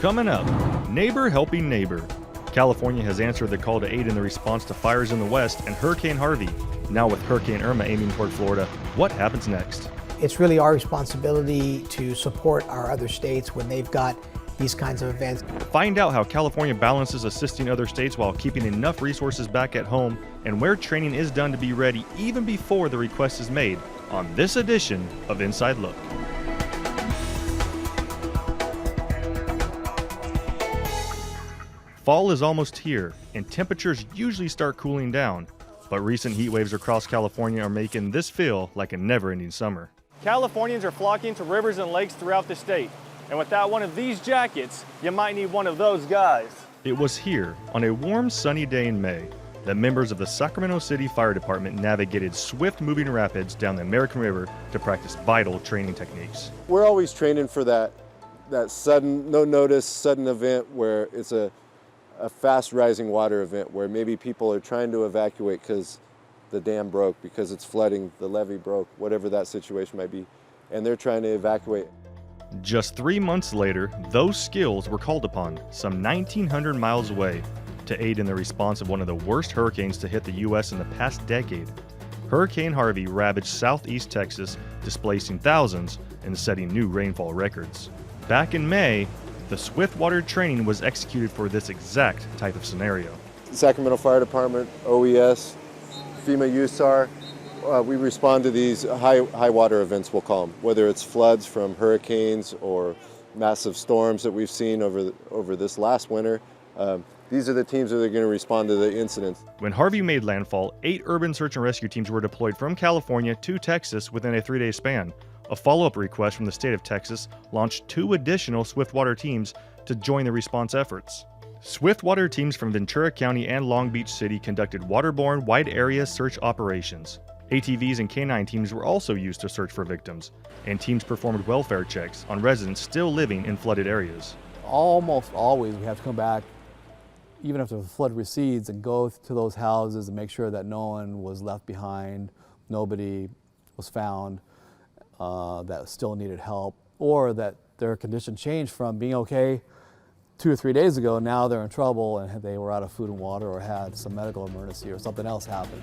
Coming up, neighbor helping neighbor. California has answered the call to aid in the response to fires in the west and Hurricane Harvey. Now with Hurricane Irma aiming toward Florida, what happens next? It's really our responsibility to support our other states when they've got these kinds of events. Find out how California balances assisting other states while keeping enough resources back at home and where training is done to be ready even before the request is made on this edition of Inside Look. Fall is almost here, and temperatures usually start cooling down, but recent heat waves across California are making this feel like a never-ending summer. Californians are flocking to rivers and lakes throughout the state, and without one of these jackets, you might need one of those guys. It was here, on a warm, sunny day in May, that members of the Sacramento City Fire Department navigated swift-moving rapids down the American River to practice vital training techniques. We're always training for that sudden, no-notice, sudden event where it's a fast rising water event where maybe people are trying to evacuate because the dam broke, because it's flooding, the levee broke, whatever that situation might be, and they're trying to evacuate. Just 3 months later, those skills were called upon some 1,900 miles away to aid in the response of one of the worst hurricanes to hit the U.S. in the past decade. Hurricane Harvey ravaged southeast Texas, displacing thousands and setting new rainfall records. Back in May, the swift-water training was executed for this exact type of scenario. Sacramento Fire Department, OES, FEMA USAR, we respond to these high water events, we'll call them, whether it's floods from hurricanes or massive storms that we've seen over this last winter. These are the teams that are going to respond to the incidents. When Harvey made landfall, 8 urban search and rescue teams were deployed from California to Texas within a 3-day span. A follow-up request from the state of Texas launched 2 additional swift-water teams to join the response efforts. Swift-water teams from Ventura County and Long Beach City conducted waterborne wide-area search operations. ATVs and canine teams were also used to search for victims, and teams performed welfare checks on residents still living in flooded areas. Almost always we have to come back, even after the flood recedes, and go to those houses and make sure that no one was left behind, nobody was found that still needed help, or that their condition changed from being okay 2 or 3 days ago, now they're in trouble and they were out of food and water or had some medical emergency or something else happened.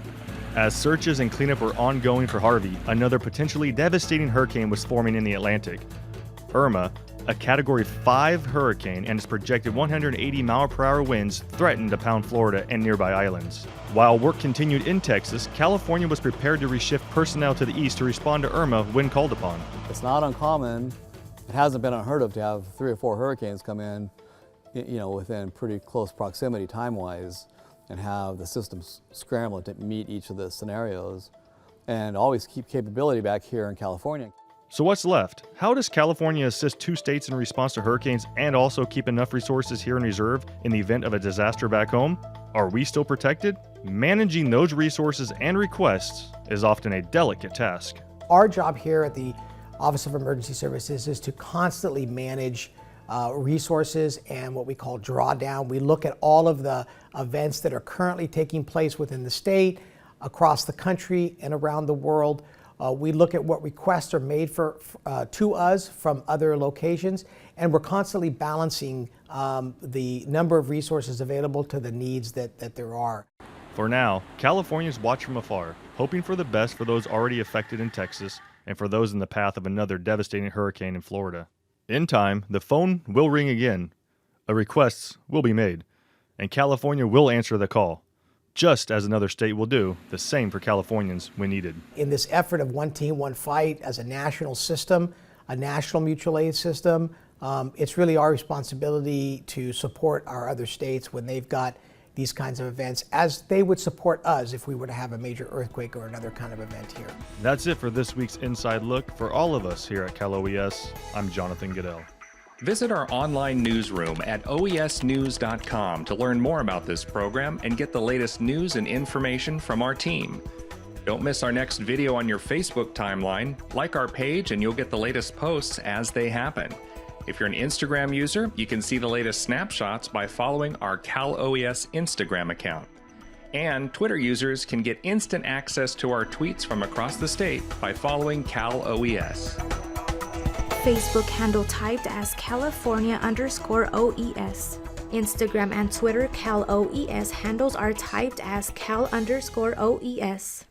As searches and cleanup were ongoing for Harvey, another potentially devastating hurricane was forming in the Atlantic. Irma, a Category 5 hurricane and its projected 180-mile-per-hour winds threatened to pound Florida and nearby islands. While work continued in Texas, California was prepared to reshift personnel to the east to respond to Irma when called upon. It's not uncommon, it hasn't been unheard of to have 3 or 4 hurricanes come in, within pretty close proximity time-wise, and have the systems scrambling to meet each of the scenarios, and always keep capability back here in California. So what's left? How does California assist 2 states in response to hurricanes and also keep enough resources here in reserve in the event of a disaster back home? Are we still protected? Managing those resources and requests is often a delicate task. Our job here at the Office of Emergency Services is to constantly manage resources and what we call drawdown. We look at all of the events that are currently taking place within the state, across the country, and around the world. We look at what requests are made to us from other locations, and we're constantly balancing the number of resources available to the needs that there are. For now, Californians watch from afar, hoping for the best for those already affected in Texas and for those in the path of another devastating hurricane in Florida. In time, the phone will ring again, requests will be made, and California will answer the call, just as another state will do the same for Californians when needed. In this effort of one team, one fight as a national system, a national mutual aid system, it's really our responsibility to support our other states when they've got these kinds of events, as they would support us if we were to have a major earthquake or another kind of event here. That's it for this week's Inside Look. For all of us here at Cal OES, I'm Jonathan Goodell. Visit our online newsroom at oesnews.com to learn more about this program and get the latest news and information from our team. Don't miss our next video on your Facebook timeline. Like our page and you'll get the latest posts as they happen. If you're an Instagram user, you can see the latest snapshots by following our Cal OES Instagram account. And Twitter users can get instant access to our tweets from across the state by following Cal OES. Facebook handle typed as California_OES. Instagram and Twitter CalOES handles are typed as Cal_OES.